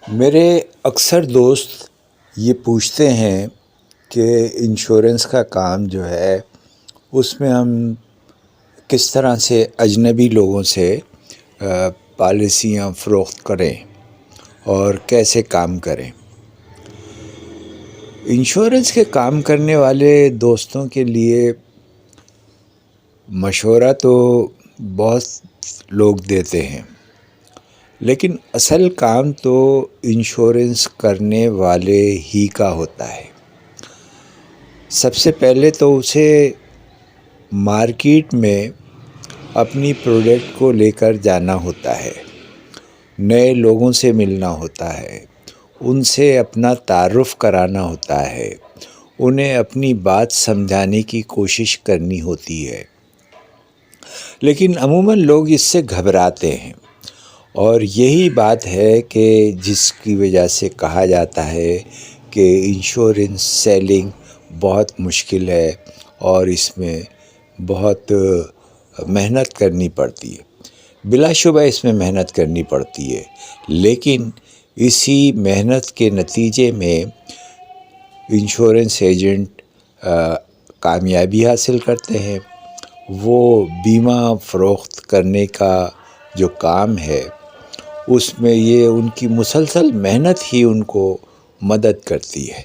میرے اکثر دوست یہ پوچھتے ہیں کہ انشورنس کا کام جو ہے اس میں ہم کس طرح سے اجنبی لوگوں سے پالیسیاں فروخت کریں اور کیسے کام کریں۔ انشورنس کے کام کرنے والے دوستوں کے لیے مشورہ تو بہت لوگ دیتے ہیں، لیکن اصل کام تو انشورنس کرنے والے ہی کا ہوتا ہے۔ سب سے پہلے تو اسے مارکیٹ میں اپنی پروڈکٹ کو لے کر جانا ہوتا ہے، نئے لوگوں سے ملنا ہوتا ہے، ان سے اپنا تعارف کرانا ہوتا ہے، انہیں اپنی بات سمجھانے کی کوشش کرنی ہوتی ہے۔ لیکن عموماً لوگ اس سے گھبراتے ہیں، اور یہی بات ہے کہ جس کی وجہ سے کہا جاتا ہے کہ انشورنس سیلنگ بہت مشکل ہے اور اس میں بہت محنت کرنی پڑتی ہے۔ بلا شبہ اس میں محنت کرنی پڑتی ہے، لیکن اسی محنت کے نتیجے میں انشورنس ایجنٹ کامیابی حاصل کرتے ہیں۔ وہ بیمہ فروخت کرنے کا جو کام ہے اس میں یہ ان کی مسلسل محنت ہی ان کو مدد کرتی ہے۔